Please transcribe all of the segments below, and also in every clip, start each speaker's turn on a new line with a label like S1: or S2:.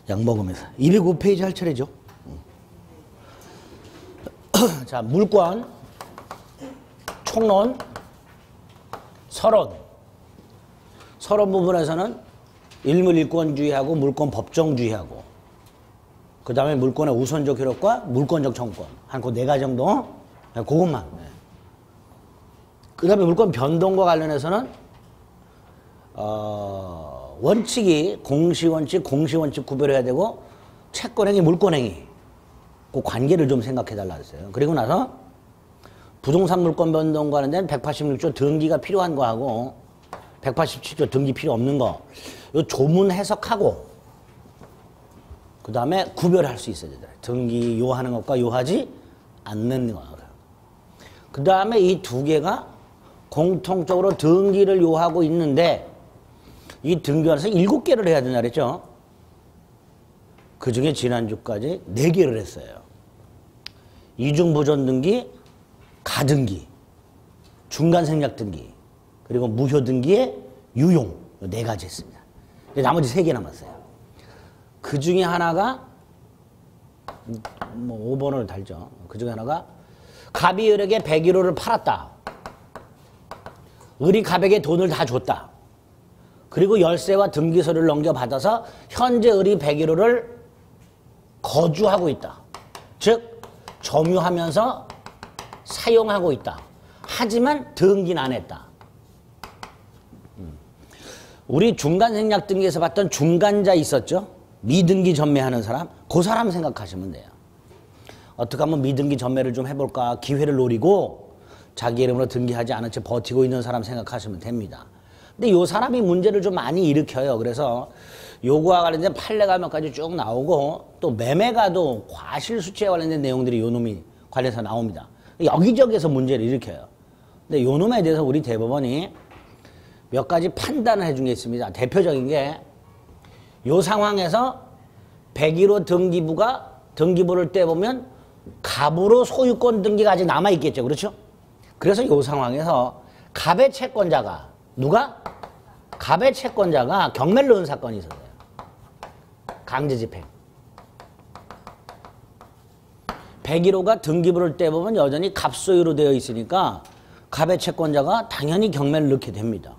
S1: 약 먹으면서 205페이지 할 차례죠. 자, 물권, 총론, 서론. 서론 부분에서는 일물일권주의하고 물권 법정주의하고 그 다음에 물권의 우선적 효력과 물권적 청구권 한 그 네 가지 정도 그것만. 그 다음에 물권 변동과 관련해서는 원칙이 공시원칙, 공시원칙 구별해야 되고 채권행위, 물권행위 그 관계를 좀 생각해달라 했어요. 그리고 나서 부동산 물권 변동 관련된 186조 등기가 필요한 거하고 187조 등기 필요 없는 거 요 조문 해석하고 그 다음에 구별할 수 있어야 되잖아요. 등기 요하는 것과 요하지 않는 거. 그 다음에 이 두 개가 공통적으로 등기를 요하고 있는데 이 등기 안에서 7개를 해야 된다 그랬죠. 그 중에 지난주까지 4개를 했어요. 이중보존 등기, 가등기, 중간생략 등기, 그리고 무효 등기의 유용 4가지 했습니다. 나머지 3개 남았어요. 그 중에 하나가 뭐 5번을 달죠. 그 중에 하나가 갑이 을에게 101호를 팔았다. 을이 갑에게 돈을 다 줬다. 그리고 열쇠와 등기서를 넘겨받아서 현재 을이 101호를 거주하고 있다. 즉 점유하면서 사용하고 있다. 하지만 등기는 안 했다. 우리 중간생략 등기에서 봤던 중간자 있었죠? 미등기 전매하는 사람. 그 사람 생각하시면 돼요. 어떻게 하면 미등기 전매를 좀 해볼까 기회를 노리고 자기 이름으로 등기하지 않은 채 버티고 있는 사람 생각하시면 됩니다. 근데 요 사람이 문제를 좀 많이 일으켜요. 그래서 요거와 관련된 판례가 몇 가지 쭉 나오고 또 매매가도 과실수치에 관련된 내용들이 요 놈이 관련해서 나옵니다. 여기저기에서 문제를 일으켜요. 근데 요 놈에 대해서 우리 대법원이 몇 가지 판단을 해준 게 있습니다. 대표적인 게 요 상황에서 101호 등기부를 떼보면 갑으로 소유권 등기가 아직 남아있겠죠. 그렇죠? 그래서 요 상황에서 갑의 채권자가 누가? 갑의 채권자가 경매를 넣은 사건이 있었어요. 강제집행. 101호가 등기부를 떼보면 여전히 갑 소유로 되어 있으니까 갑의 채권자가 당연히 경매를 넣게 됩니다.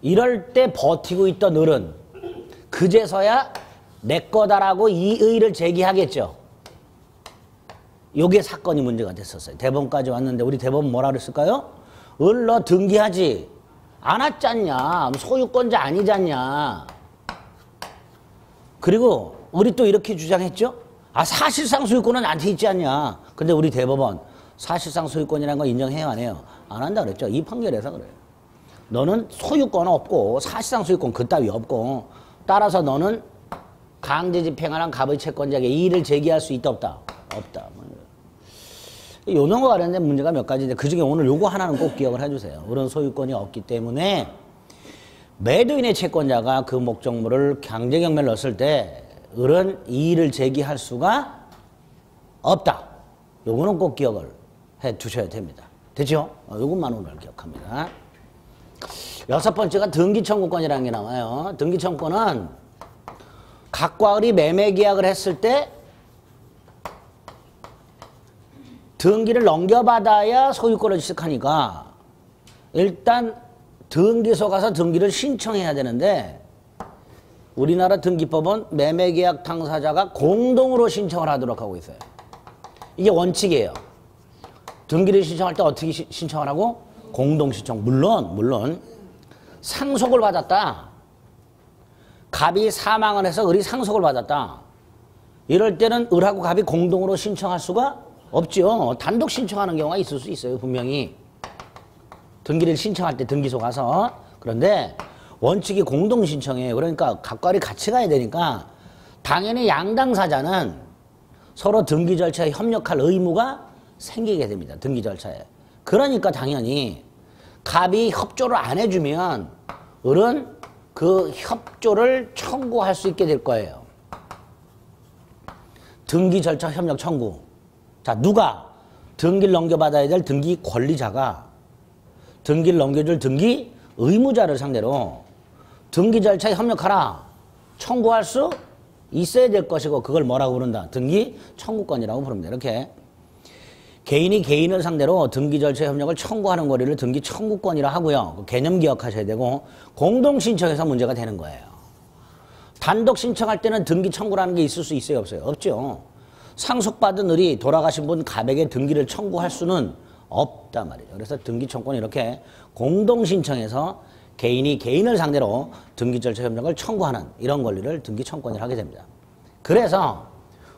S1: 이럴 때 버티고 있던 을은 그제서야 내 거다라고 이의를 제기하겠죠. 요게 사건이 문제가 됐었어요. 대법원까지 왔는데 우리 대법원 뭐라 그랬을까요? 을 너 등기하지 않았잖냐. 소유권자 아니잖냐. 그리고 우리 또 이렇게 주장했죠. 아 사실상 소유권은 나한테 있지 않냐. 근데 우리 대법원 사실상 소유권이라는 거 인정해요 안 해요? 안 한다 그랬죠. 이 판결에서 그래요. 너는 소유권 없고 사실상 소유권 그따위 없고 따라서 너는 강제집행하는 갑의 채권자에게 이의를 제기할 수 있다 없다? 없다. 요 놈과 관련된 문제가 몇 가지인데 그중에 오늘 요거 하나는 꼭 기억을 해주세요. 그런 소유권이 없기 때문에 매도인의 채권자가 그 목적물을 강제경매를 넣었을 때 을은 이의를 제기할 수가 없다. 요거는 꼭 기억을 해 두셔야 됩니다. 됐죠? 요것만 오늘 기억합니다. 6번째가 등기청구권이라는 게 나와요. 등기청구권은 갑과 을이 매매계약을 했을 때 등기를 넘겨받아야 소유권을 취득하니까 일단 등기소 가서 등기를 신청해야 되는데 우리나라 등기법은 매매계약 당사자가 공동으로 신청을 하도록 하고 있어요. 이게 원칙이에요. 등기를 신청할 때 어떻게 신청을 하고? 공동신청. 물론 상속을 받았다. 갑이 사망을 해서 을이 상속을 받았다. 이럴 때는 을하고 갑이 공동으로 신청할 수가 없죠. 단독 신청하는 경우가 있을 수 있어요. 분명히. 등기를 신청할 때 등기소 가서. 그런데 원칙이 공동신청이에요. 그러니까 갑과 을이 같이 가야 되니까 당연히 양당사자는 서로 등기 절차에 협력할 의무가 생기게 됩니다. 등기 절차에. 그러니까 당연히 갑이 협조를 안 해주면 을은 그 협조를 청구할 수 있게 될 거예요. 등기 절차 협력 청구. 자, 누가? 등기를 넘겨받아야 될 등기 권리자가 등기를 넘겨줄 등기 의무자를 상대로 등기 절차에 협력하라 청구할 수 있어야 될 것이고 그걸 뭐라고 부른다? 등기 청구권이라고 부릅니다. 이렇게 개인이 개인을 상대로 등기 절차 협력을 청구하는 권리를 등기 청구권이라 하고요. 그 개념 기억하셔야 되고 공동 신청해서 문제가 되는 거예요. 단독 신청할 때는 등기 청구라는 게 있을 수 있어요, 없어요? 없죠. 상속받은 을이 돌아가신 분 갑에게 등기를 청구할 수는 없단 말이죠. 그래서 등기 청구권이 이렇게 공동 신청해서 개인이 개인을 상대로 등기 절차 협력을 청구하는 이런 권리를 등기 청구권이라고 하게 됩니다. 그래서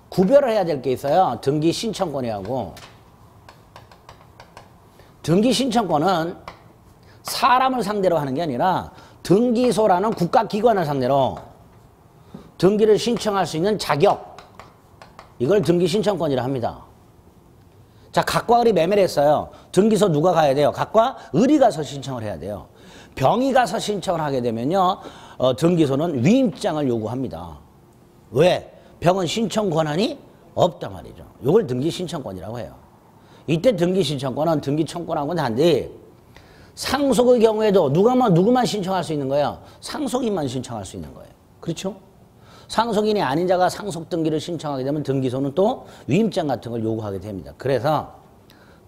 S1: 구별을 해야 될 게 있어요. 등기 신청권이하고 등기 신청권은 사람을 상대로 하는 게 아니라 등기소라는 국가기관을 상대로 등기를 신청할 수 있는 자격, 이걸 등기 신청권이라 합니다. 자, 각과 을이 매매를 했어요. 등기소 누가 가야 돼요? 각과 을이 가서 신청을 해야 돼요. 병이 가서 신청을 하게 되면요, 등기소는 위임장을 요구합니다. 왜? 병은 신청 권한이 없단 말이죠. 이걸 등기 신청권이라고 해요. 이때 등기 신청권은 등기 청구권하고는 달리 상속의 경우에도 누구만 신청할 수 있는 거예요? 상속인만 신청할 수 있는 거예요. 그렇죠? 상속인이 아닌 자가 상속 등기를 신청하게 되면 등기소는 또 위임장 같은 걸 요구하게 됩니다. 그래서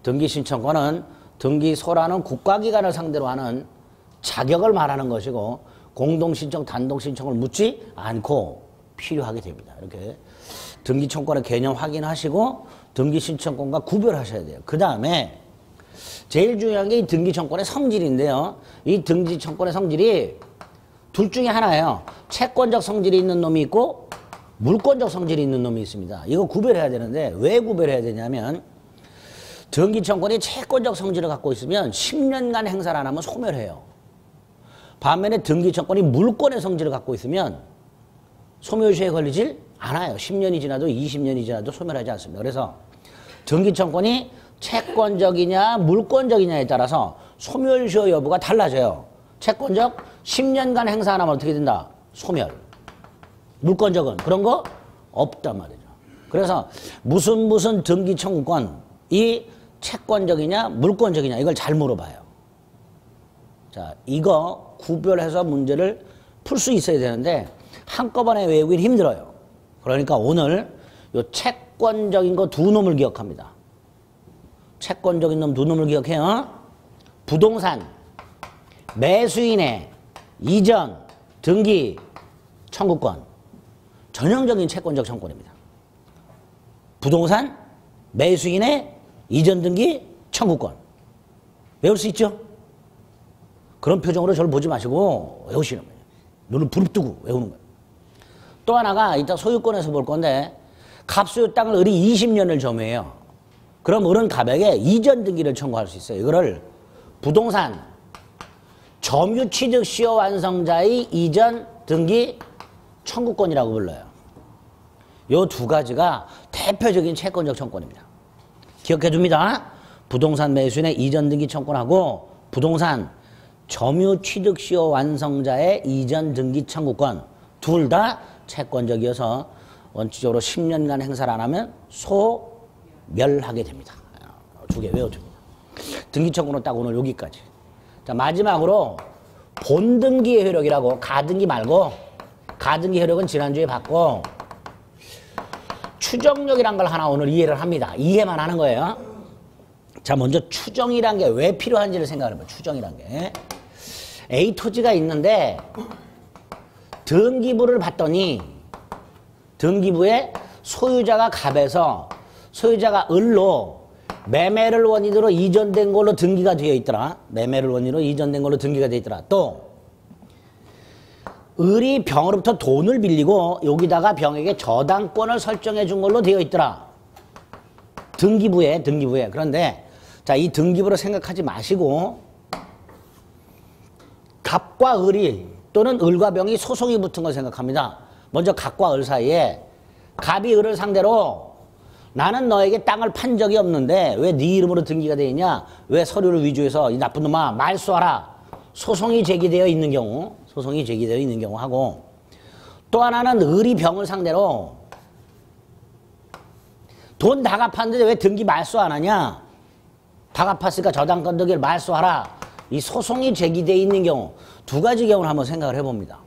S1: 등기 신청권은 등기소라는 국가기관을 상대로 하는 자격을 말하는 것이고 공동신청, 단독신청을 묻지 않고 필요하게 됩니다. 이렇게 등기청구권의 개념 확인하시고 등기신청권과 구별하셔야 돼요. 그 다음에 제일 중요한 게 이 등기청구권의 성질인데요. 이 등기청구권의 성질이 둘 중에 하나예요. 채권적 성질이 있는 놈이 있고 물권적 성질이 있는 놈이 있습니다. 이거 구별해야 되는데 왜 구별해야 되냐면 등기청구권이 채권적 성질을 갖고 있으면 10년간 행사를 안 하면 소멸해요. 반면에 등기청구권이 물권의 성질을 갖고 있으면 소멸시효에 걸리질 않아요. 10년이 지나도 20년이 지나도 소멸하지 않습니다. 그래서 등기청구권이 채권적이냐 물권적이냐에 따라서 소멸시효 여부가 달라져요. 채권적 10년간 행사 안 하면 어떻게 된다? 소멸. 물권적은 그런 거 없단 말이죠. 그래서 무슨 등기청구권이 채권적이냐 물권적이냐 이걸 잘 물어봐요. 자, 이거 구별해서 문제를 풀 수 있어야 되는데 한꺼번에 외우긴 힘들어요. 그러니까 오늘 요 채권적인 거 두 놈을 기억합니다. 채권적인 놈 두 놈을 기억해요. 부동산, 매수인의 이전, 등기, 청구권. 전형적인 채권적 청구권입니다. 부동산, 매수인의 이전, 등기, 청구권. 외울 수 있죠? 그런 표정으로 저를 보지 마시고 외우시는 거예요. 눈을 부릅뜨고 외우는 거예요. 또 하나가 이따 소유권에서 볼 건데 갑소유 땅을 을이 20년을 점유해요. 그럼 을은 갑에게 이전 등기를 청구할 수 있어요. 이거를 부동산 점유 취득 시효 완성자의 이전 등기 청구권이라고 불러요. 이 두 가지가 대표적인 채권적 청구권입니다. 기억해 줍니다. 부동산 매수인의 이전 등기 청구권하고 부동산 점유 취득 시효 완성자의 이전 등기 청구권 둘 다 채권적이어서 원칙적으로 10년간 행사를 안 하면 소멸하게 됩니다. 두 개 외워줍니다. 등기 청구는 딱 오늘 여기까지. 자, 마지막으로 본등기의 효력이라고 가등기 말고 가등기 효력은 지난주에 봤고 추정력이란 걸 하나 오늘 이해를 합니다. 이해만 하는 거예요. 자, 먼저 추정이란 게 왜 필요한지를 생각을 해봐요. 추정이란 게 A 토지가 있는데 등기부를 봤더니 등기부에 소유자가 갑에서 소유자가 을로 매매를 원인으로 이전된 걸로 등기가 되어 있더라. 매매를 원인으로 이전된 걸로 등기가 되어 있더라. 또 을이 병으로부터 돈을 빌리고 여기다가 병에게 저당권을 설정해 준 걸로 되어 있더라. 등기부에. 그런데 자, 이 등기부를 생각하지 마시고 갑과 을이 또는 을과 병이 소송이 붙은 걸 생각합니다. 먼저 갑과 을 사이에 갑이 을을 상대로 나는 너에게 땅을 판 적이 없는데 왜 네 이름으로 등기가 되어 있냐? 왜 서류를 위조해서 이 나쁜 놈아 말소하라. 소송이 제기되어 있는 경우 하고 또 하나는 을이 병을 상대로 돈 다 갚았는데 왜 등기 말소 안 하냐? 다 갚았으니까 저당권 등기를 말소하라. 이 소송이 제기되어 있는 경우 두 가지 경우를 한번 생각을 해봅니다.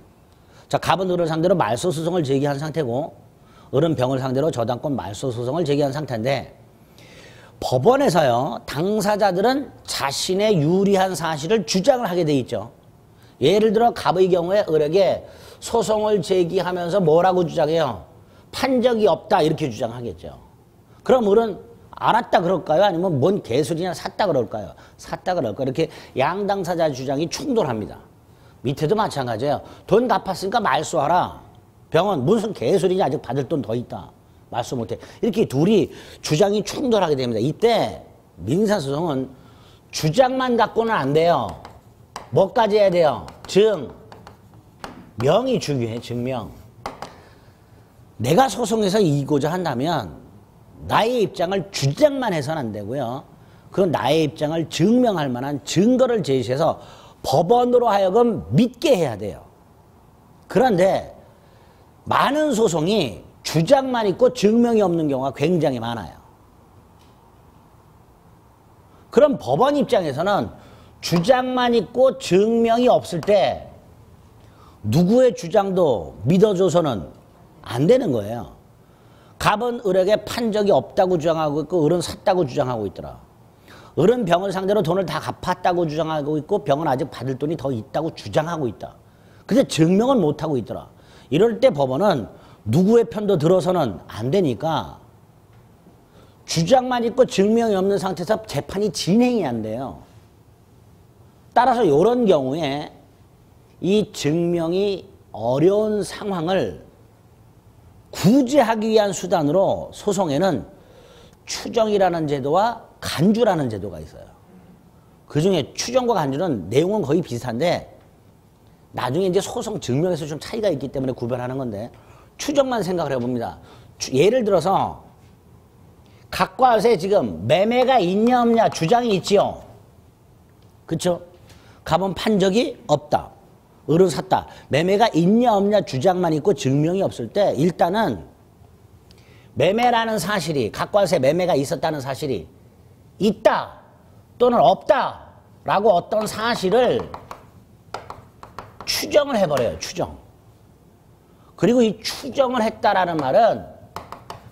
S1: 자, 갑은 을을 상대로 말소 소송을 제기한 상태고 을은 병을 상대로 저당권 말소 소송을 제기한 상태인데 법원에서요, 당사자들은 자신의 유리한 사실을 주장을 하게 돼 있죠. 예를 들어 갑의 경우에 을에게 소송을 제기하면서 뭐라고 주장해요? 판 적이 없다 이렇게 주장하겠죠. 그럼 을은 알았다 그럴까요? 아니면 뭔 개소리냐 샀다 그럴까요? 샀다 그럴까요? 이렇게 양당사자 주장이 충돌합니다. 밑에도 마찬가지예요. 돈 갚았으니까 말소하라. 병은 무슨 개소리냐, 아직 받을 돈 더 있다. 말소 못해. 이렇게 둘이 주장이 충돌하게 됩니다. 이때 민사소송은 주장만 갖고는 안 돼요. 뭐까지 해야 돼요? 명이 중요해. 증명. 내가 소송에서 이기고자 한다면 나의 입장을 주장만 해서는 안 되고요. 그 나의 입장을 증명할 만한 증거를 제시해서 법원으로 하여금 믿게 해야 돼요. 그런데 많은 소송이 주장만 있고 증명이 없는 경우가 굉장히 많아요. 그럼 법원 입장에서는 주장만 있고 증명이 없을 때 누구의 주장도 믿어줘서는 안 되는 거예요. 갑은 을에게 판 적이 없다고 주장하고 있고 을은 샀다고 주장하고 있더라. 을은 병을 상대로 돈을 다 갚았다고 주장하고 있고 병은 아직 받을 돈이 더 있다고 주장하고 있다. 근데 증명을 못하고 있더라. 이럴 때 법원은 누구의 편도 들어서는 안 되니까 주장만 있고 증명이 없는 상태에서 재판이 진행이 안 돼요. 따라서 이런 경우에 이 증명이 어려운 상황을 구제하기 위한 수단으로 소송에는 추정이라는 제도와 간주라는 제도가 있어요. 그중에 추정과 간주는 내용은 거의 비슷한데 나중에 이제 소송 증명에서 좀 차이가 있기 때문에 구별하는 건데 추정만 생각을 해봅니다. 예를 들어서 갑과 을에 지금 매매가 있냐 없냐 주장이 있지요. 그렇죠? 갑은 판 적이 없다. 을은 샀다. 매매가 있냐 없냐 주장만 있고 증명이 없을 때 일단은 매매라는 사실이 갑과 을에 매매가 있었다는 사실이 있다 또는 없다 라고 어떤 사실을 추정을 해버려요. 추정. 그리고 이 추정을 했다라는 말은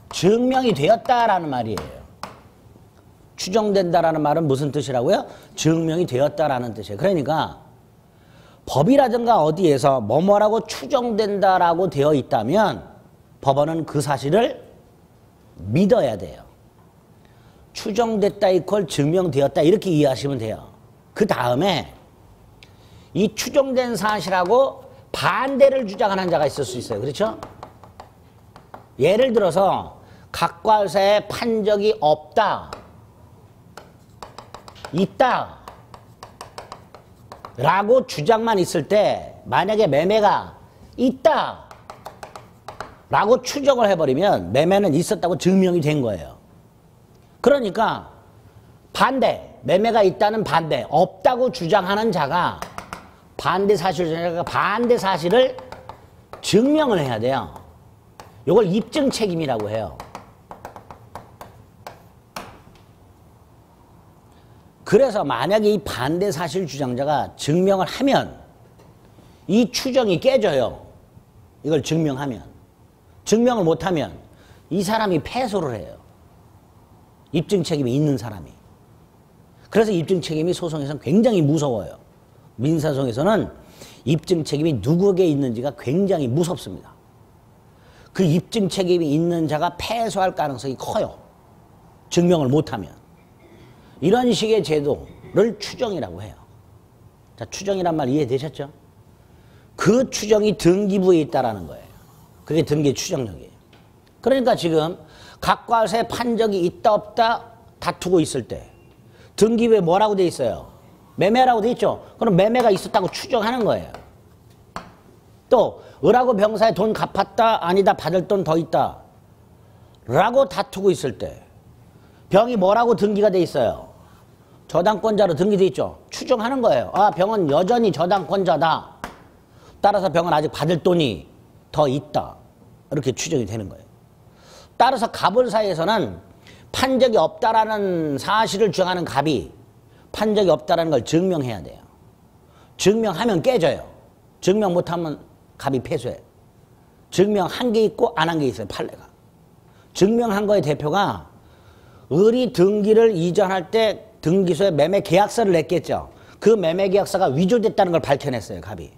S1: 증명이 되었다라는 말이에요. 추정된다라는 말은 무슨 뜻이라고요? 증명이 되었다라는 뜻이에요. 그러니까 법이라든가 어디에서 뭐뭐라고 추정된다라고 되어 있다면 법원은 그 사실을 믿어야 돼요. 추정됐다 이퀄 증명되었다 이렇게 이해하시면 돼요. 그 다음에 이 추정된 사실하고 반대를 주장하는 자가 있을 수 있어요. 그렇죠? 예를 들어서 갑과 을 사이에 판 적이 없다, 있다 라고 주장만 있을 때 만약에 매매가 있다 라고 추정을 해버리면 매매는 있었다고 증명이 된 거예요. 그러니까 반대, 매매가 있다는 반대, 없다고 주장하는 자가 반대 사실을 증명을 해야 돼요. 이걸 입증 책임이라고 해요. 그래서 만약에 이 반대 사실 주장자가 증명을 하면 이 추정이 깨져요. 이걸 증명하면. 증명을 못하면 이 사람이 패소를 해요. 입증 책임이 있는 사람이. 그래서 입증 책임이 소송에서는 굉장히 무서워요. 민사소송에서는 입증 책임이 누구에게 있는지가 굉장히 무섭습니다. 그 입증 책임이 있는 자가 패소할 가능성이 커요. 증명을 못하면. 이런 식의 제도를 추정이라고 해요. 자, 추정이란 말 이해되셨죠? 그 추정이 등기부에 있다라는 거예요. 그게 등기 추정력이에요. 그러니까 지금 갑과 을 사이에 판 적이 있다 없다 다투고 있을 때 등기부에 뭐라고 돼 있어요? 매매라고 돼 있죠? 그럼 매매가 있었다고 추정하는 거예요. 또 을하고 병 사이에 돈 갚았다 아니다 받을 돈 더 있다 라고 다투고 있을 때 병이 뭐라고 등기가 돼 있어요? 저당권자로 등기돼 있죠? 추정하는 거예요. 아, 병은 여전히 저당권자다. 따라서 병은 아직 받을 돈이 더 있다. 이렇게 추정이 되는 거예요. 따라서 갑을 사이에서는 판 적이 없다라는 사실을 주장하는 갑이 판 적이 없다라는 걸 증명해야 돼요. 증명하면 깨져요. 증명 못하면 갑이 패소해. 증명한 게 있고 안 한 게 있어요. 판례가. 증명한 거의 대표가 을이 등기를 이전할 때 등기소에 매매 계약서를 냈겠죠. 그 매매 계약서가 위조됐다는 걸 밝혀냈어요. 갑이.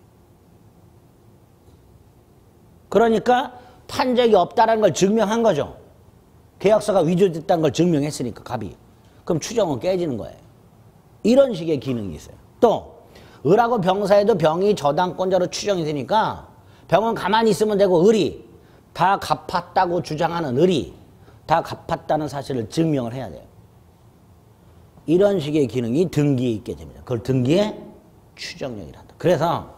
S1: 그러니까 판 적이 없다는 걸 증명한 거죠. 계약서가 위조됐다는 걸 증명했으니까 갑이. 그럼 추정은 깨지는 거예요. 이런 식의 기능이 있어요. 또 을하고 병사에도 병이 저당권자로 추정이 되니까 병은 가만히 있으면 되고 을이 다 갚았다고 주장하는 을이 다 갚았다는 사실을 증명을 해야 돼요. 이런 식의 기능이 등기에 있게 됩니다. 그걸 등기의 추정력이란다. 그래서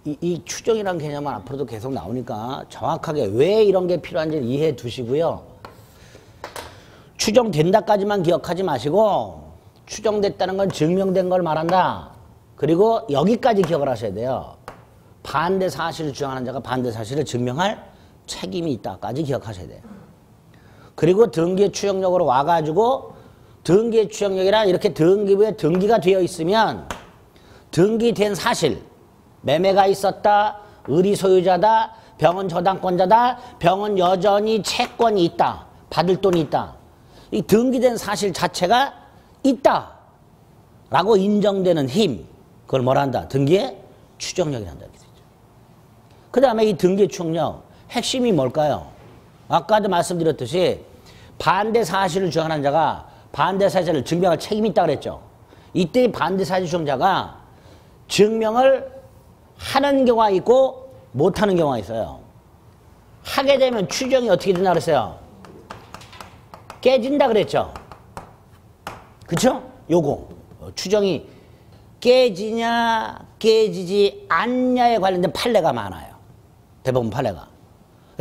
S1: 이 추정이라는 개념은 앞으로도 계속 나오니까 정확하게 왜 이런 게 필요한지 이해해 두시고요. 추정된다까지만 기억하지 마시고 추정됐다는 건 증명된 걸 말한다. 그리고 여기까지 기억을 하셔야 돼요. 반대 사실을 주장하는 자가 반대 사실을 증명할 책임이 있다까지 기억하셔야 돼요. 그리고 등기의 추정력으로 와가지고 등기의 추정력이라 이렇게 등기부에 등기가 되어 있으면 등기된 사실, 매매가 있었다, 을이 소유자다, 병은 저당권자다, 병은 여전히 채권이 있다, 받을 돈이 있다. 이 등기된 사실 자체가 있다 라고 인정되는 힘, 그걸 뭐라 한다? 등기의 추정력이란다. 그 다음에 이 등기의 추정력 핵심이 뭘까요? 아까도 말씀드렸듯이 반대 사실을 주장하는 자가 반대 사실을 증명할 책임이 있다고 그랬죠. 이때 반대 사실 주장자가 증명을 하는 경우가 있고 못하는 경우가 있어요. 하게 되면 추정이 어떻게 된다 그랬어요? 깨진다 그랬죠. 그쵸? 요거 추정이 깨지냐 깨지지 않냐에 관련된 판례가 많아요. 대부분 판례가.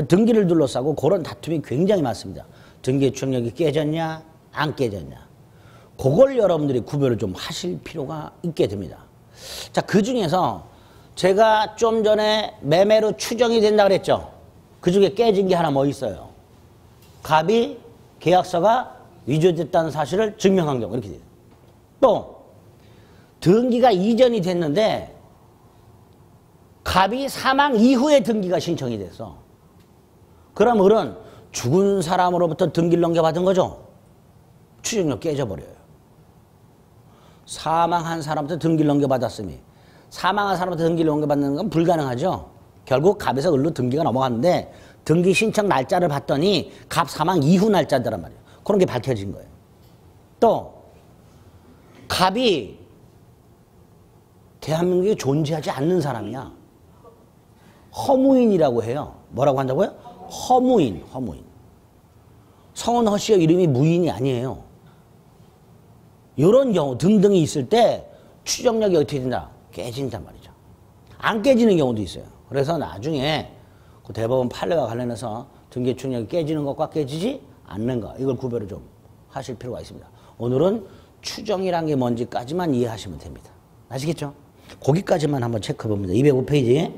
S1: 등기를 둘러싸고 그런 다툼이 굉장히 많습니다. 등기의 추정력이 깨졌냐 안 깨졌냐. 그걸 여러분들이 구별을 좀 하실 필요가 있게 됩니다. 자, 그 중에서 제가 좀 전에 매매로 추정이 된다 그랬죠. 그 중에 깨진 게 하나 뭐 있어요? 갑이 계약서가 위조됐다는 사실을 증명한 경우 이렇게 돼요. 또 등기가 이전이 됐는데 갑이 사망 이후에 등기가 신청이 됐어. 그럼 을은 죽은 사람으로부터 등기를 넘겨받은 거죠. 추정력 깨져버려요. 사망한 사람부터 등기를 넘겨받았으니 사망한 사람부터 등기를 넘겨받는 건 불가능하죠. 결국 갑에서 을로 등기가 넘어갔는데 등기 신청 날짜를 봤더니 갑 사망 이후 날짜더란 말이에요. 그런 게 밝혀진 거예요. 또 갑이 대한민국에 존재하지 않는 사람이야. 허무인이라고 해요. 뭐라고 한다고요? 허무인, 허무인. 성은 허씨의 이름이 무인이 아니에요. 이런 경우 등등이 있을 때 추정력이 어떻게 된다? 깨진단 말이죠. 안 깨지는 경우도 있어요. 그래서 나중에 그 대법원 판례와 관련해서 등기 추정력이 깨지는 것과 깨지지 않는 것, 이걸 구별을 좀 하실 필요가 있습니다. 오늘은 추정이란 게 뭔지까지만 이해하시면 됩니다. 아시겠죠? 거기까지만 한번 체크해 봅니다. 205페이지.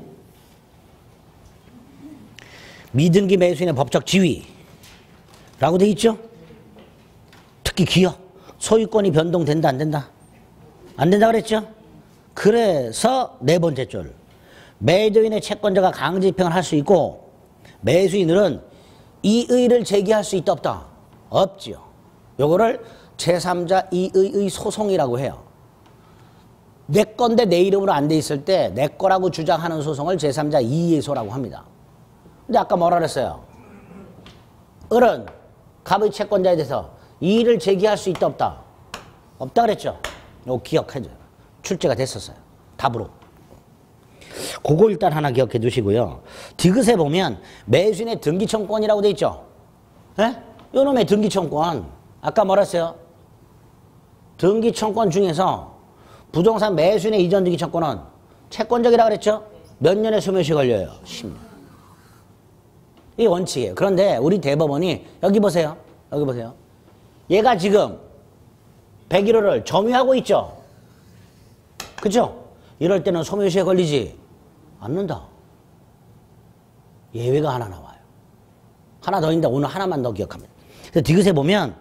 S1: 미등기 매수인의 법적 지위라고 돼 있죠? 특히 기업, 소유권이 변동된다 안 된다? 안 된다 그랬죠? 그래서 네 번째 줄. 매도인의 채권자가 강제 입행을 할 수 있고 매수인은 이의를 제기할 수 있다 없다? 없지요. 요거를 제3자 이의의 소송이라고 해요. 내 건데 내 이름으로 안 돼 있을 때 내 거라고 주장하는 소송을 제3자 이의소라고 합니다. 근데 아까 뭐라 그랬어요? 을은 갑의 채권자에 대해서 이의를 제기할 수 있다 없다? 없다 그랬죠? 이거 기억해줘요. 출제가 됐었어요. 답으로. 그거 일단 하나 기억해 두시고요. 디귿에 보면 매수인의 등기청권이라고 돼 있죠? 예? 요놈의 등기청권. 아까 뭐라 했어요? 등기청권 중에서 부동산 매수인의 이전 등기청권은 채권적이라고 그랬죠? 몇 년의 소멸시 걸려요? 10년. 이게 원칙이에요. 그런데 우리 대법원이 여기 보세요. 여기 보세요. 얘가 지금 101호를 점유하고 있죠? 그죠? 이럴 때는 소멸시에 걸리지 않는다. 예외가 하나 나와요. 하나 더 있는데 오늘 하나만 더 기억합니다. 그래서 디귿에 보면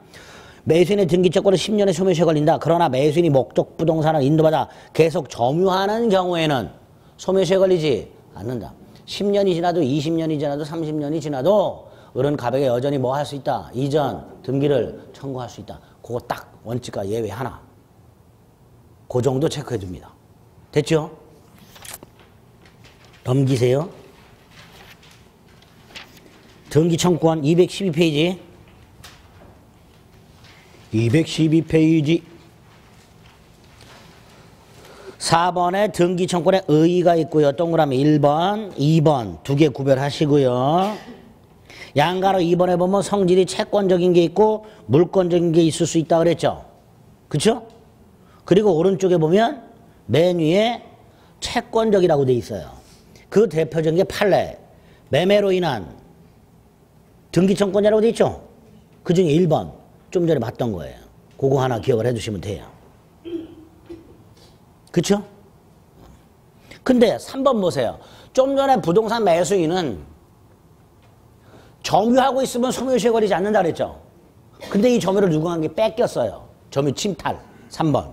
S1: 매수인의 등기채권은 10년의 소멸시에 걸린다. 그러나 매수인이 목적 부동산을 인도받아 계속 점유하는 경우에는 소멸시효에 걸리지 않는다. 10년이 지나도 20년이 지나도 30년이 지나도 어른 가백에 여전히 뭐 할 수 있다. 이전 등기를 청구할 수 있다. 그거 딱 원칙과 예외 하나. 그 정도 체크해 줍니다. 됐죠? 넘기세요. 등기 청구권 212페이지. 212페이지. 4번에 등기 청구권에 의의가 있고요. 동그라미 1번, 2번 두 개 구별하시고요. 양가로 2번에 보면 성질이 채권적인 게 있고 물권적인 게 있을 수 있다 그랬죠. 그렇죠? 그리고 오른쪽에 보면 맨 위에 채권적이라고 돼 있어요. 그 대표적인 게 판례, 매매로 인한 등기청권이라고 돼 있죠. 그 중에 1번 좀 전에 봤던 거예요. 그거 하나 기억을 해두시면 돼요. 그쵸? 근데 3번 보세요. 좀 전에 부동산 매수인은 점유하고 있으면 소멸시효 걸리지 않는다 그랬죠. 근데 이 점유를 누군가에게 뺏겼어요. 점유 침탈. 3번.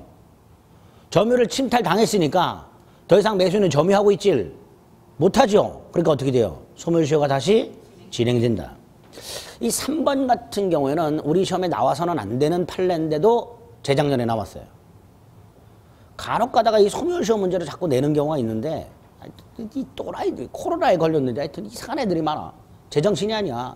S1: 점유를 침탈 당했으니까 더 이상 매수인은 점유하고 있질 못하죠. 그러니까 어떻게 돼요? 소멸시효가 다시 진행된다. 이 3번 같은 경우에는 우리 시험에 나와서는 안 되는 판례인데도 재작년에 나왔어요. 간혹 가다가 이 소멸시효 문제를 자꾸 내는 경우가 있는데 이 또라이들이 코로나에 걸렸는데 하여튼 이상한 애들이 많아. 제정신이 아니야.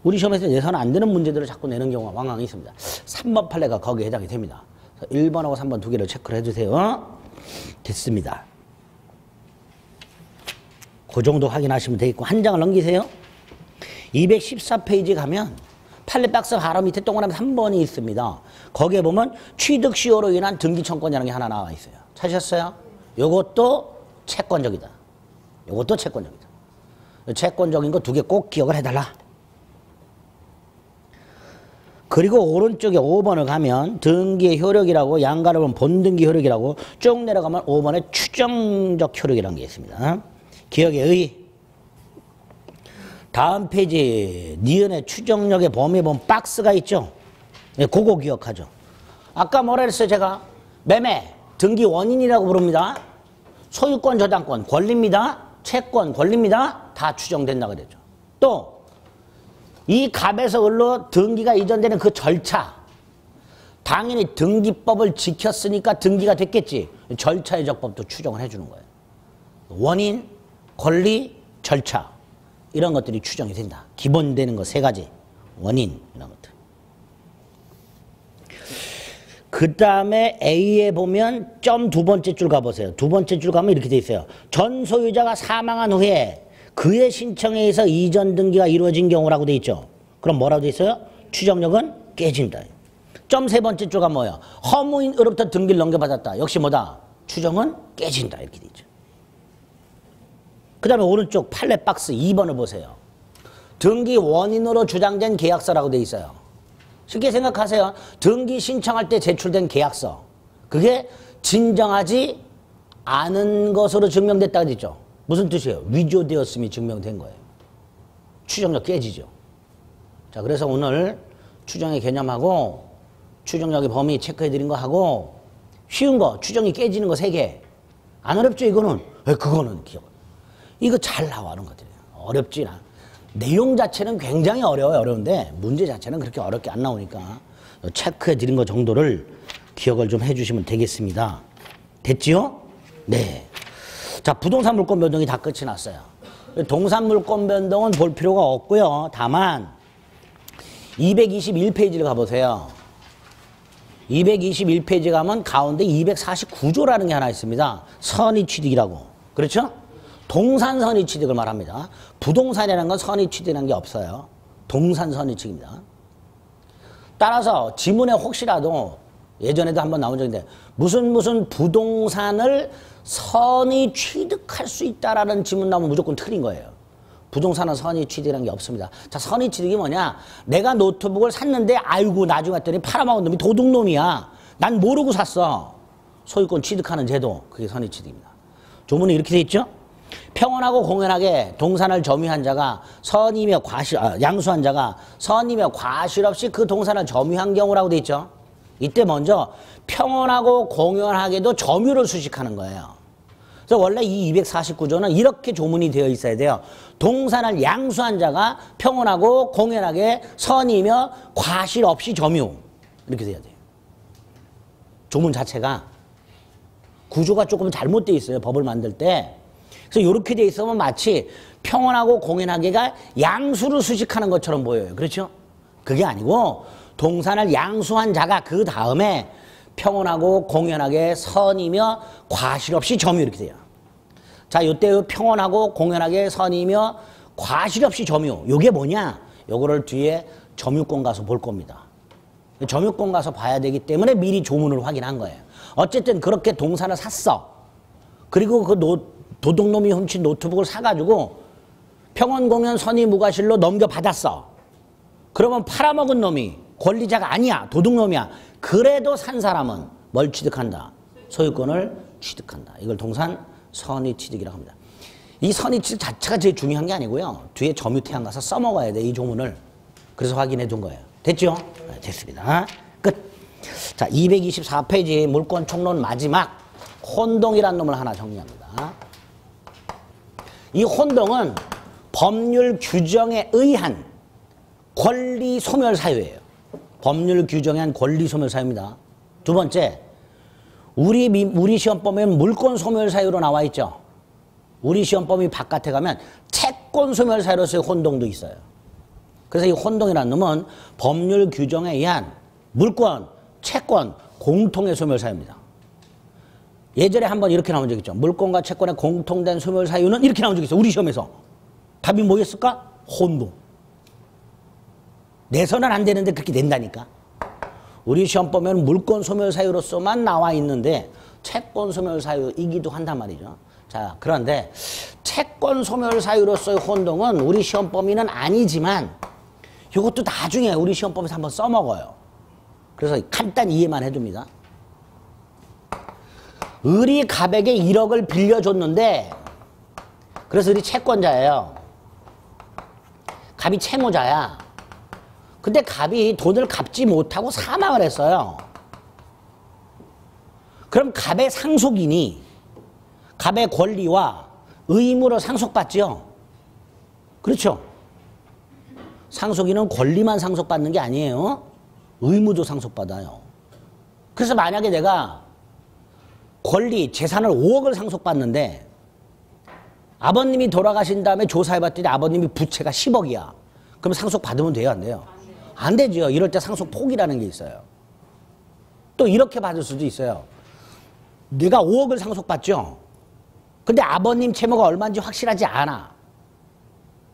S1: 우리 시험에서 내서는 안 되는 문제들을 자꾸 내는 경우가 왕왕 있습니다. 3번 판례가 거기에 해당이 됩니다. 1번하고 3번 두 개를 체크를 해주세요. 됐습니다. 그 정도 확인하시면 되겠고 한 장을 넘기세요. 214페이지 가면 판례 박스 바로 밑에 동그라미 3번이 있습니다. 거기에 보면 취득시효로 인한 등기청권이라는 게 하나 나와 있어요. 찾으셨어요? 요것도 채권적이다. 요것도 채권적이다. 채권적인 거 두 개 꼭 기억을 해달라. 그리고 오른쪽에 5번을 가면 등기의 효력이라고 양가를 보면 본등기 효력이라고 쭉 내려가면 5번에 추정적 효력이라는 게 있습니다. 기억의 의. 다음 페이지 니은의 추정력의 범위에 보면 박스가 있죠. 네, 그거 기억하죠. 아까 뭐라 그랬어요 제가? 매매, 등기 원인이라고 부릅니다. 소유권, 저당권, 권리입니다. 채권, 권리입니다. 다 추정된다 그랬죠. 또 이 갑에서 을로 등기가 이전되는 그 절차. 당연히 등기법을 지켰으니까 등기가 됐겠지. 절차의 적법도 추정을 해주는 거예요. 원인, 권리, 절차. 이런 것들이 추정이 된다. 기본 되는 거 세 가지. 원인 이런 것들. 그 다음에 A에 보면 점 두 번째 줄 가보세요. 두 번째 줄 가면 이렇게 돼 있어요. 전 소유자가 사망한 후에 그의 신청에 의해서 이전 등기가 이루어진 경우라고 돼 있죠. 그럼 뭐라고 돼 있어요? 추정력은 깨진다. 점 세 번째 줄가 뭐예요? 허무인으로부터 등기를 넘겨받았다. 역시 뭐다? 추정은 깨진다. 이렇게 돼 있죠. 그 다음에 오른쪽 판례 박스 2번을 보세요. 등기 원인으로 주장된 계약서라고 돼 있어요. 쉽게 생각하세요. 등기 신청할 때 제출된 계약서. 그게 진정하지 않은 것으로 증명됐다고 돼 있죠. 무슨 뜻이에요? 위조되었음이 증명된 거예요. 추정력 깨지죠. 자, 그래서 오늘 추정의 개념하고 추정력의 범위 체크해드린 거 하고 쉬운 거, 추정이 깨지는 거 3개. 안 어렵죠, 이거는? 그거는 기억. 이거 잘 나와는 것들이에요. 어렵지 않아. 내용 자체는 굉장히 어려워요. 어려운데 문제 자체는 그렇게 어렵게 안 나오니까 체크해드린 거 정도를 기억을 좀 해주시면 되겠습니다. 됐지요? 네. 자, 부동산 물권 변동이 다 끝이 났어요. 동산 물권 변동은 볼 필요가 없고요. 다만 221페이지를 가보세요. 221페이지 가면 가운데 249조라는 게 하나 있습니다. 선의취득이라고. 그렇죠? 동산 선의취득을 말합니다. 부동산이라는 건 선의취득이라는 게 없어요. 동산 선의취득입니다. 따라서 지문에 혹시라도 예전에도 한번 나온 적인데 무슨 부동산을 선의 취득할 수 있다라는 지문 나오면 무조건 틀린 거예요. 부동산은 선의 취득이라는 게 없습니다. 자, 선의 취득이 뭐냐? 내가 노트북을 샀는데 아이고 나중에 봤더니 팔아먹은 놈이 도둑놈이야. 난 모르고 샀어. 소유권 취득하는 제도. 그게 선의 취득입니다. 조문이 이렇게 돼 있죠? 평온하고 공연하게 동산을 점유한 자가 선이며 양수한 자가 선이며 과실 없이 그 동산을 점유한 경우라고 돼 있죠. 이때 먼저 평온하고 공연하게도 점유를 수식하는 거예요. 그래서 원래 이 249조는 이렇게 조문이 되어 있어야 돼요. 동산을 양수한 자가 평온하고 공연하게 선이며 과실 없이 점유. 이렇게 돼야 돼요. 조문 자체가 구조가 조금 잘못되어 있어요. 법을 만들 때. 그래서 이렇게 돼 있으면 마치 평온하고 공연하게가 양수를 수식하는 것처럼 보여요. 그렇죠? 그게 아니고 동산을 양수한 자가 그 다음에 평온하고 공연하게 선이며 과실 없이 점유 이렇게 돼요. 자, 이때 평온하고 공연하게 선이며 과실 없이 점유. 이게 뭐냐? 요거를 뒤에 점유권 가서 볼 겁니다. 점유권 가서 봐야 되기 때문에 미리 조문을 확인한 거예요. 어쨌든 그렇게 동산을 샀어. 그리고 그 도둑놈이 훔친 노트북을 사가지고 평온 공연 선의 무과실로 넘겨받았어. 그러면 팔아먹은 놈이 권리자가 아니야. 도둑놈이야. 그래도 산 사람은 뭘 취득한다? 소유권을 취득한다. 이걸 동산 선의 취득이라고 합니다. 이 선의 취득 자체가 제일 중요한 게 아니고요. 뒤에 점유태양 가서 써먹어야 돼. 이 조문을. 그래서 확인해 둔 거예요. 됐죠? 네, 됐습니다. 끝. 자, 224페이지 물권 총론 마지막 혼동이라는 놈을 하나 정리합니다. 이 혼동은 법률 규정에 의한 권리 소멸 사유예요. 법률 규정에 의한 권리 소멸 사유입니다. 두 번째, 우리 시험법에는 물권 소멸 사유로 나와 있죠. 우리 시험법이 바깥에 가면 채권 소멸 사유로서의 혼동도 있어요. 그래서 이 혼동이라는 놈은 법률 규정에 의한 물권, 채권, 공통의 소멸 사유입니다. 예전에 한번 이렇게 나온 적 있죠. 물권과 채권의 공통된 소멸 사유는 이렇게 나온 적 있어요. 우리 시험에서. 답이 뭐였을까? 혼동. 내서는 안 되는데 그렇게 된다니까. 우리 시험 보면 물권 소멸 사유로서만 나와 있는데 채권 소멸 사유이기도 한단 말이죠. 자, 그런데 채권 소멸 사유로서의 혼동은 우리 시험 범위는 아니지만 이것도 나중에 우리 시험법에서 한번 써먹어요. 그래서 간단히 이해만 해줍니다. 을이 갑에게 1억을 빌려줬는데 그래서 을이 채권자예요. 갑이 채무자야. 근데 갑이 돈을 갚지 못하고 사망을 했어요. 그럼 갑의 상속인이 갑의 권리와 의무로 상속받죠. 그렇죠? 상속인은 권리만 상속받는 게 아니에요. 의무도 상속받아요. 그래서 만약에 내가 권리, 재산을 5억을 상속받는데 아버님이 돌아가신 다음에 조사해봤더니 아버님이 부채가 10억이야. 그럼 상속받으면 돼요? 안 돼요? 안 되죠. 이럴 때 상속폭이라는 게 있어요. 또 이렇게 받을 수도 있어요. 내가 5억을 상속받죠. 근데 아버님 채무가 얼마인지 확실하지 않아.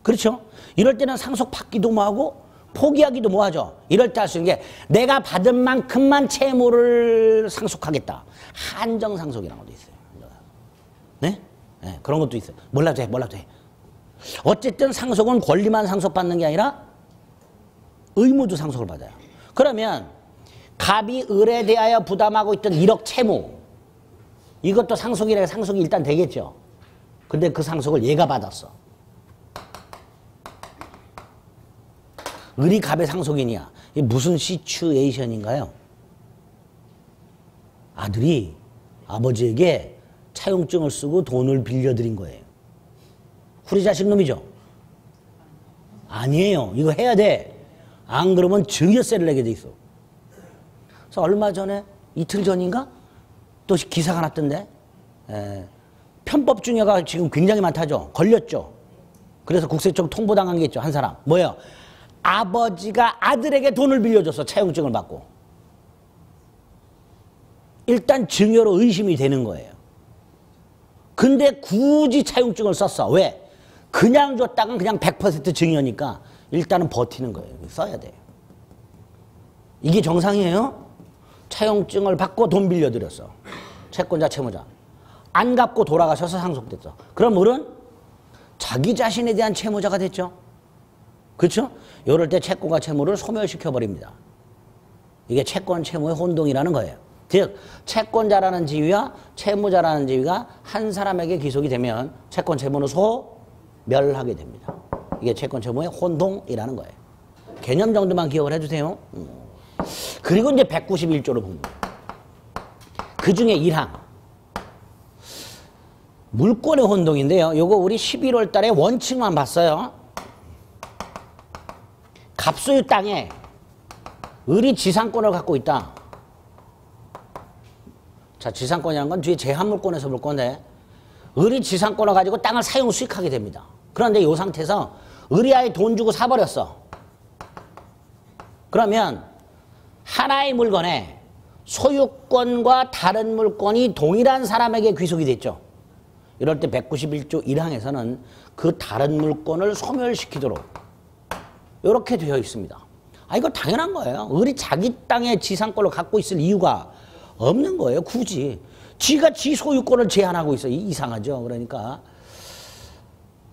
S1: 그렇죠? 이럴 때는 상속받기도 뭐하고 포기하기도 뭐하죠. 이럴 때 할 수 있는 게 내가 받은 만큼만 채무를 상속하겠다. 한정상속이라는 것도 있어요. 네? 네, 그런 것도 있어요. 몰라도 돼, 몰라도 돼. 어쨌든 상속은 권리만 상속받는 게 아니라 의무도 상속을 받아요. 그러면 갑이 을에 대하여 부담하고 있던 1억 채무, 이것도 상속이라 상속이 일단 되겠죠. 근데 그 상속을 얘가 받았어. 을이 갑의 상속인이야. 이게 무슨 시츄에이션인가요? 아들이 아버지에게 차용증을 쓰고 돈을 빌려드린 거예요. 후리자식 놈이죠? 아니에요. 이거 해야 돼. 안 그러면 증여세를 내게 돼 있어. 그래서 얼마 전에 이틀 전인가 또 기사가 났던데 편법 증여가 지금 굉장히 많다죠. 걸렸죠. 그래서 국세청 통보당한 게 있죠. 한 사람. 뭐예요? 아버지가 아들에게 돈을 빌려줘서 차용증을 받고 일단 증여로 의심이 되는 거예요. 근데 굳이 차용증을 썼어. 왜? 그냥 줬다간 그냥 100% 증여니까 일단은 버티는 거예요. 써야 돼요. 이게 정상이에요? 차용증을 받고 돈 빌려드렸어. 채권자, 채무자. 안 갚고 돌아가셔서 상속됐어. 그럼 을은 자기 자신에 대한 채무자가 됐죠. 그렇죠? 이럴 때 채권과 채무를 소멸시켜버립니다. 이게 채권, 채무의 혼동이라는 거예요. 즉 채권자라는 지위와 채무자라는 지위가 한 사람에게 귀속이 되면 채권, 채무는 소멸하게 됩니다. 이게 채권, 채무의 혼동이라는 거예요. 개념 정도만 기억을 해주세요. 그리고 이제 191조를 봅니다. 그 중에 1항. 물권의 혼동인데요. 요거 우리 11월 달에 원칙만 봤어요. 갑소유 땅에 을이 지상권을 갖고 있다. 자, 지상권이라는 건 뒤에 제한물권에서 볼 건데 을이 지상권을 가지고 땅을 사용 수익하게 됩니다. 그런데 이 상태에서 을이 아예 돈 주고 사버렸어. 그러면 하나의 물건에 소유권과 다른 물건이 동일한 사람에게 귀속이 됐죠. 이럴 때 191조 1항에서는 그 다른 물건을 소멸시키도록 이렇게 되어 있습니다. 아, 이거 당연한 거예요. 을이 자기 땅에 지상권을 갖고 있을 이유가 없는 거예요. 굳이. 지가 지 소유권을 제한하고 있어. 이상하죠. 그러니까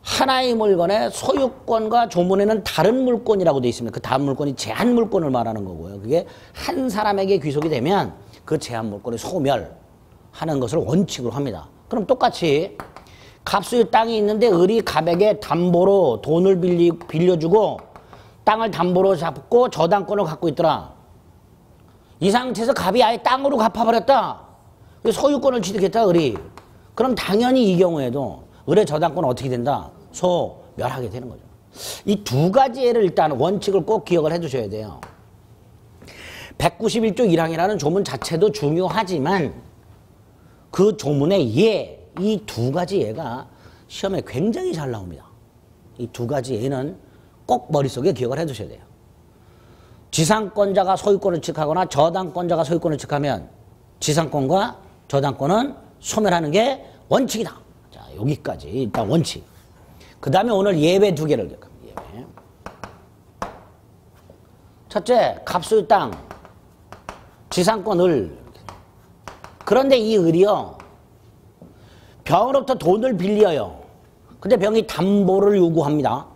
S1: 하나의 물건의 소유권과 조문에는 다른 물건이라고 되어 있습니다. 그 다른 물건이 제한 물건을 말하는 거고요. 그게 한 사람에게 귀속이 되면 그 제한 물건을 소멸하는 것을 원칙으로 합니다. 그럼 똑같이 갑소유 땅이 있는데 을이 갑에게 담보로 돈을 빌려주고 땅을 담보로 잡고 저당권을 갖고 있더라. 이 상태에서 갑이 아예 땅으로 갚아버렸다. 소유권을 취득했다, 을이. 그럼 당연히 이 경우에도 을의 저당권은 어떻게 된다? 소멸하게 되는 거죠. 이 두 가지 예를 일단 원칙을 꼭 기억을 해 두셔야 돼요. 191조 1항이라는 조문 자체도 중요하지만 그 조문의 예, 이 두 가지 예가 시험에 굉장히 잘 나옵니다. 이 두 가지 예는 꼭 머릿속에 기억을 해 두셔야 돼요. 지상권자가 소유권을 취득하거나 저당권자가 소유권을 취득하면 지상권과 저당권은 소멸하는 게 원칙이다. 자, 여기까지 일단 원칙. 그 다음에 오늘 예외 두 개를 기억합니다. 예외. 첫째, 갑소유 땅, 지상권 을. 그런데 이 을이요, 병으로부터 돈을 빌려요. 근데 병이 담보를 요구합니다.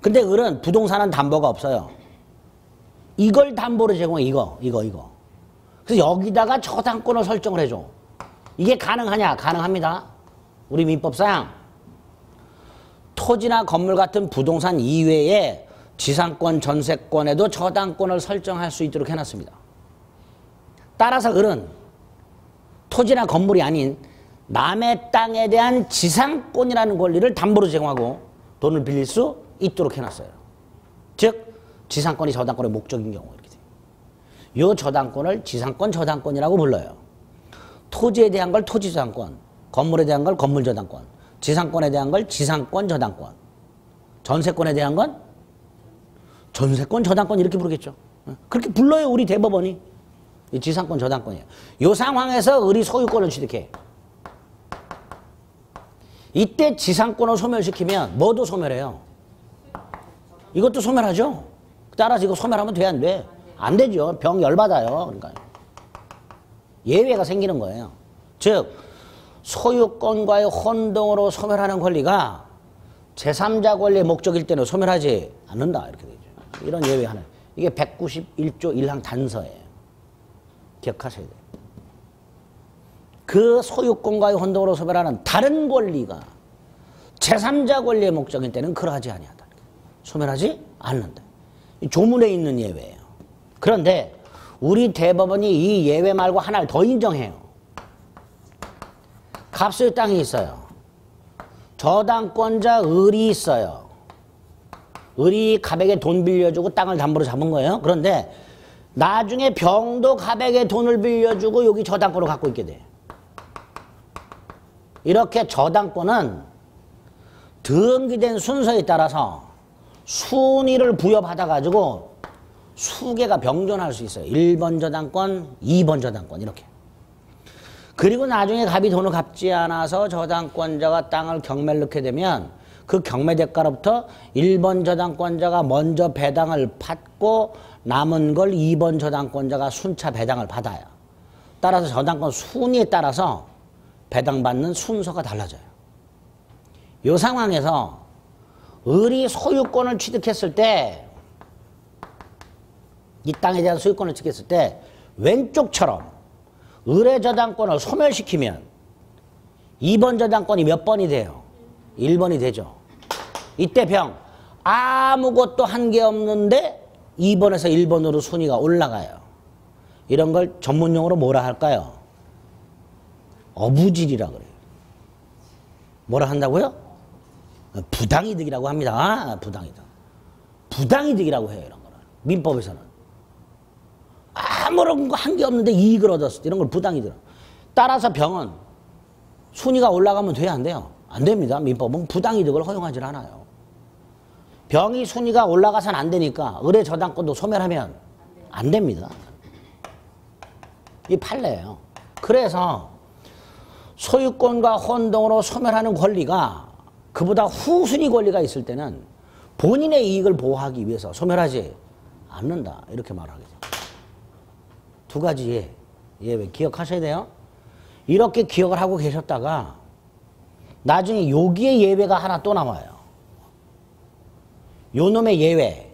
S1: 근데 을은 부동산은 담보가 없어요. 이걸 담보로 제공해. 이거. 그래서 여기다가 저당권을 설정을 해줘. 이게 가능하냐? 가능합니다. 우리 민법상 토지나 건물 같은 부동산 이외에 지상권, 전세권에도 저당권을 설정할 수 있도록 해놨습니다. 따라서 을은 토지나 건물이 아닌 남의 땅에 대한 지상권이라는 권리를 담보로 제공하고 돈을 빌릴 수 있도록 해놨어요. 즉 지상권이 저당권의 목적인 경우 이렇게 돼요. 이 저당권을 지상권 저당권이라고 불러요. 토지에 대한 걸 토지 저당권, 건물에 대한 걸 건물 저당권, 지상권에 대한 걸 지상권 저당권, 전세권에 대한 건 전세권 저당권 이렇게 부르겠죠. 그렇게 불러요 우리 대법원이. 지상권 저당권이에요. 이 상황에서 을이 소유권을 취득해. 이때 지상권을 소멸시키면 뭐도 소멸해요? 이것도 소멸하죠. 따라서 이거 소멸하면 돼, 안 돼? 안 되죠. 병 열받아요. 그러니까 예외가 생기는 거예요. 즉 소유권과의 혼동으로 소멸하는 권리가 제3자 권리의 목적일 때는 소멸하지 않는다. 이렇게 되죠. 이런 예외 하나. 이게 191조 1항 단서예요. 기억하셔야 돼요. 그 소유권과의 혼동으로 소멸하는 다른 권리가 제3자 권리의 목적일 때는 그러하지 아니하다. 소멸하지 않는다. 이 조문에 있는 예외예요. 그런데 우리 대법원이 이 예외 말고 하나를 더 인정해요. 갑소유 땅이 있어요. 저당권자 을이 있어요. 을이 갑에게 돈 빌려주고 땅을 담보로 잡은 거예요. 그런데 나중에 병도 갑에게 돈을 빌려주고 여기 저당권을 갖고 있게 돼. 이렇게 저당권은 등기된 순서에 따라서 순위를 부여받아가지고 수개가 병존할 수 있어요. 1번 저당권, 2번 저당권 이렇게. 그리고 나중에 갑이 돈을 갚지 않아서 저당권자가 땅을 경매를 넣게 되면 그 경매 대가로부터 1번 저당권자가 먼저 배당을 받고 남은 걸 2번 저당권자가 순차 배당을 받아요. 따라서 저당권 순위에 따라서 배당받는 순서가 달라져요. 이 상황에서 을이 소유권을 취득했을 때, 이 땅에 대한 소유권을 취득했을 때 왼쪽처럼 을의 저당권을 소멸시키면 2번 저당권이 몇 번이 돼요? 1번이 되죠. 이때 병 아무것도 한 게 없는데 2번에서 1번으로 순위가 올라가요. 이런 걸 전문용어로 뭐라 할까요? 어부질이라 그래요. 뭐라 한다고요? 부당이득이라고 합니다. 부당이득. 부당이득이라고 해요. 이런 거는. 민법에서는. 아무런 거 한 게 없는데 이익을 얻었을 때 이런 걸 부당이득. 따라서 병은 순위가 올라가면 돼야 안 돼요? 안 됩니다. 민법은 부당이득을 허용하지 않아요. 병이 순위가 올라가선 안 되니까 의뢰 저당권도 소멸하면 안 됩니다. 이 판례예요. 그래서 소유권과 혼동으로 소멸하는 권리가 그보다 후순위 권리가 있을 때는 본인의 이익을 보호하기 위해서 소멸하지 않는다. 이렇게 말하겠죠. 두 가지 예외 기억하셔야 돼요. 이렇게 기억을 하고 계셨다가 나중에 여기에 예외가 하나 또 나와요. 요 놈의 예외.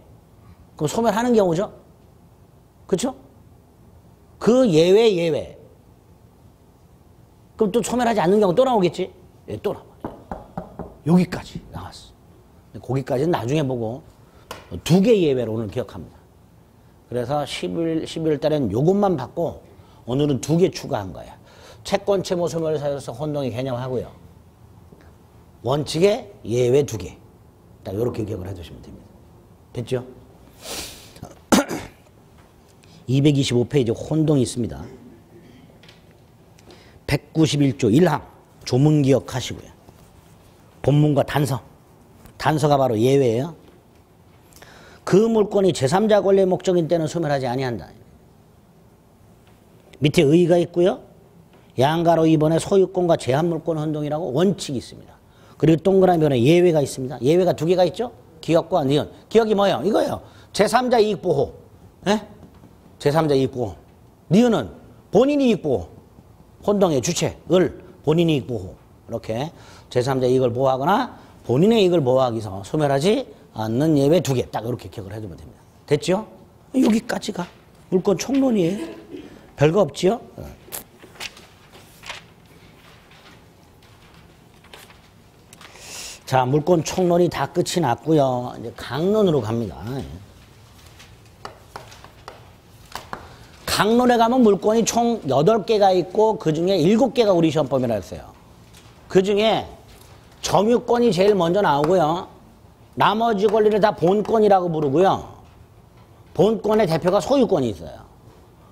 S1: 그럼 소멸하는 경우죠. 그렇죠? 그 예외. 그럼 또 소멸하지 않는 경우 또 나오겠지? 예, 또 나와. 여기까지 나왔어. 거기까지는 나중에 보고 두 개 예외로 오늘 기억합니다. 그래서 12월 달에는 요것만 받고 오늘은 두 개 추가한 거야. 채권, 채무, 소멸 사유로서 혼동의 개념하고요. 원칙의 예외 두 개. 딱 이렇게 기억을 해두시면 됩니다. 됐죠? 225페이지 혼동이 있습니다. 191조 1항 조문 기억하시고요. 본문과 단서. 단서가 바로 예외예요. 그 물건이 제3자 권리의 목적인 때는 소멸하지 아니한다. 밑에 의의가 있고요. 양가로 2번에 소유권과 제한물권 혼동이라고 원칙이 있습니다. 그리고 동그라미 변에 예외가 있습니다. 예외가 두 개가 있죠. 기억과 니은. 기억이 뭐예요? 이거예요. 제3자 이익보호. 예? 제3자 이익보호. 니은은 본인 이익보호. 혼동의 주체을 본인 이익보호. 이렇게 제3자 이익을 보호하거나 본인의 이익을 보호하기 위해서 소멸하지 않는 예외 두 개. 딱 이렇게 기억을 해두면 됩니다. 됐죠? 여기까지가 물권 총론이에요. 별거 없지요? 자, 물권 총론이 다 끝이 났고요. 이제 강론으로 갑니다. 강론에 가면 물권이 총 8개가 있고 그 중에 7개가 우리 시험범위라 했어요. 그 중에 점유권이 제일 먼저 나오고요. 나머지 권리를 다 본권이라고 부르고요. 본권의 대표가 소유권이 있어요.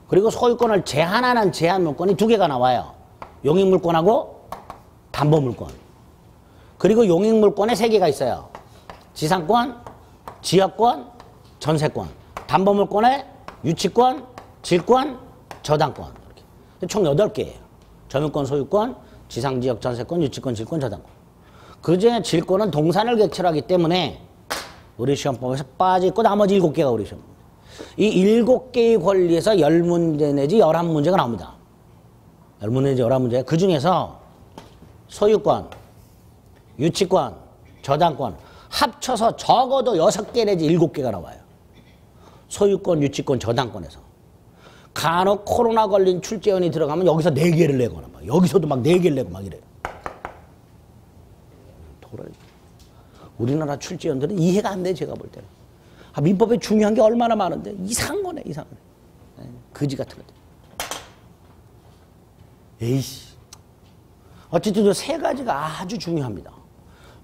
S1: 그리고 소유권을 제한하는 제한물권이 두 개가 나와요. 용익물권하고 담보물권. 그리고 용익물권에 3개가 있어요. 지상권, 지역권, 전세권. 담보물권에 유치권, 질권, 저당권. 이렇게. 총 8개예요. 점유권, 소유권, 지상지역, 전세권, 유치권, 질권, 저당권. 그중에 질권은 동산을 객체하기 때문에 우리 시험법에서 빠져있고 나머지 7개가 우리 시험법. 이 7개의 권리에서 10문제 내지 11문제가 나옵니다. 10문제 내지 11문제. 그 중에서 소유권, 유치권, 저당권 합쳐서 적어도 6개 내지 7개가 나와요. 소유권, 유치권, 저당권에서. 간혹 코로나 걸린 출제원이 들어가면 여기서 4개를 내거나 막 여기서도 막 4개를 내고 막 이래요. 우리나라 출제원들은 이해가 안 돼. 제가 볼 때는. 민법에 중요한 게 얼마나 많은데 이상한 거네. 이상한 거네. 거지 같은 거. 에이씨. 어쨌든 이 3가지가 아주 중요합니다.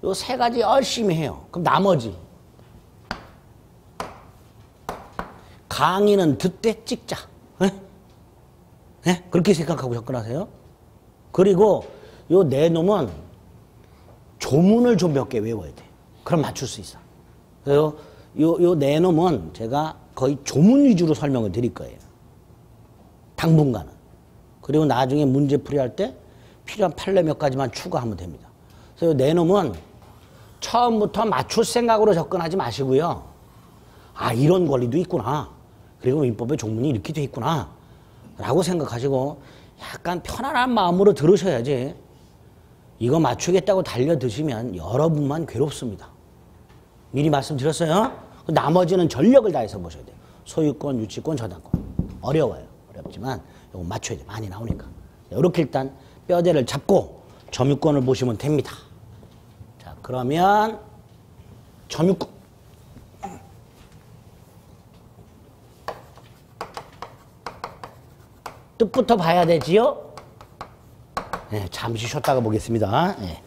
S1: 이 3가지 열심히 해요. 그럼 나머지 강의는 듣되 찍자. 에? 그렇게 생각하고 접근하세요. 그리고 요 네 놈은 조문을 좀 몇 개 외워야 돼. 그럼 맞출 수 있어. 그래서 요 네 놈은 제가 거의 조문 위주로 설명을 드릴 거예요. 당분간은. 그리고 나중에 문제풀이 할 때 필요한 판례 몇 가지만 추가하면 됩니다. 그래서 요 네 놈은 처음부터 맞출 생각으로 접근하지 마시고요. 아, 이런 권리도 있구나. 그리고 민법의 종문이 이렇게 돼 있구나. 라고 생각하시고 약간 편안한 마음으로 들으셔야지 이거 맞추겠다고 달려드시면 여러분만 괴롭습니다. 미리 말씀드렸어요. 나머지는 전력을 다해서 보셔야 돼요. 소유권, 유치권, 저당권. 어려워요. 어렵지만 이거 맞춰야 돼요. 많이 나오니까. 이렇게 일단 뼈대를 잡고 점유권을 보시면 됩니다. 자, 그러면 점유권. 뜻부터 봐야 되지요? 네, 잠시 쉬었다가 보겠습니다. 네.